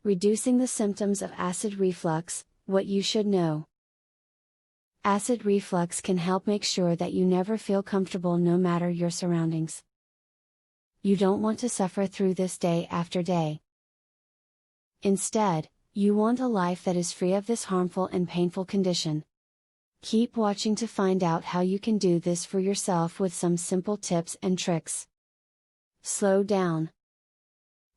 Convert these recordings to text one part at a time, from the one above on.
Reducing the symptoms of acid reflux, what you should know. Acid reflux can help make sure that you never feel comfortable no matter your surroundings. You don't want to suffer through this day after day. Instead, you want a life that is free of this harmful and painful condition. Keep watching to find out how you can do this for yourself with some simple tips and tricks. Slow down.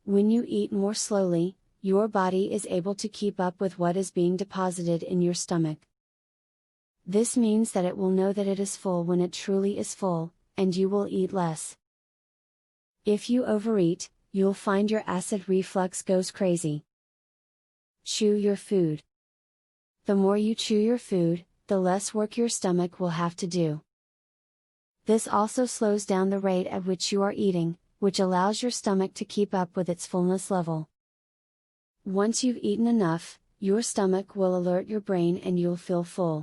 When you eat more slowly, your body is able to keep up with what is being deposited in your stomach. This means that it will know that it is full when it truly is full, and you will eat less. If you overeat, you'll find your acid reflux goes crazy. Chew your food. The more you chew your food, the less work your stomach will have to do. This also slows down the rate at which you are eating, which allows your stomach to keep up with its fullness level. Once you've eaten enough, your stomach will alert your brain and you'll feel full.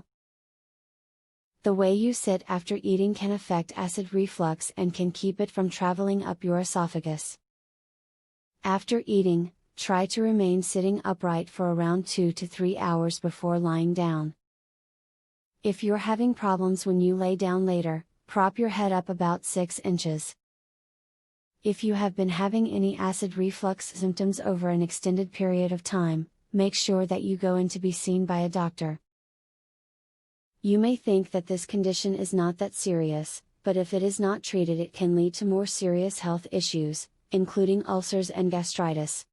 The way you sit after eating can affect acid reflux and can keep it from traveling up your esophagus. After eating, try to remain sitting upright for around 2 to 3 hours before lying down. If you're having problems when you lay down later, prop your head up about 6 inches. If you have been having any acid reflux symptoms over an extended period of time, make sure that you go in to be seen by a doctor. You may think that this condition is not that serious, but if it is not treated, it can lead to more serious health issues, including ulcers and gastritis.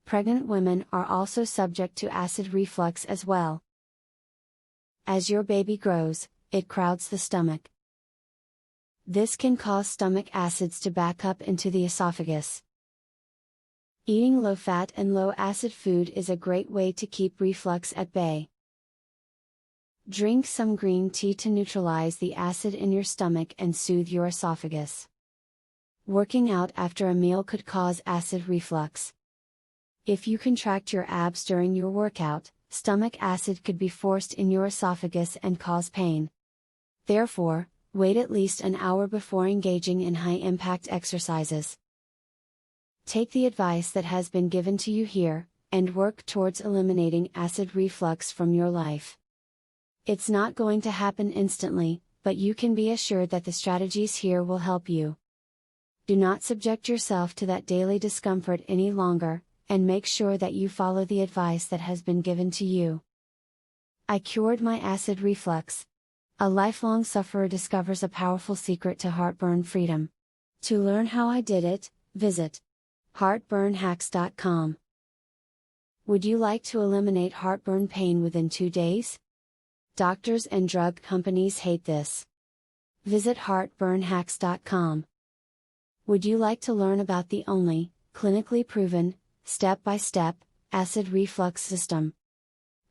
Pregnant women are also subject to acid reflux as well. As your baby grows, it crowds the stomach. This can cause stomach acids to back up into the esophagus. Eating low-fat and low-acid food is a great way to keep reflux at bay. Drink some green tea to neutralize the acid in your stomach and soothe your esophagus. Working out after a meal could cause acid reflux. If you contract your abs during your workout, stomach acid could be forced in your esophagus and cause pain. Therefore, wait at least an hour before engaging in high-impact exercises. Take the advice that has been given to you here, and work towards eliminating acid reflux from your life. It's not going to happen instantly, but you can be assured that the strategies here will help you. Do not subject yourself to that daily discomfort any longer, and make sure that you follow the advice that has been given to you. I cured my acid reflux. A lifelong sufferer discovers a powerful secret to heartburn freedom. To learn how I did it, visit heartburnhacks.com. Would you like to eliminate heartburn pain within 2 days? Doctors and drug companies hate this. Visit heartburnhacks.com. Would you like to learn about the only, clinically proven, step-by-step, acid reflux system?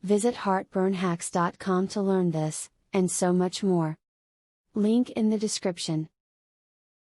Visit heartburnhacks.com to learn this, and so much more. Link in the description.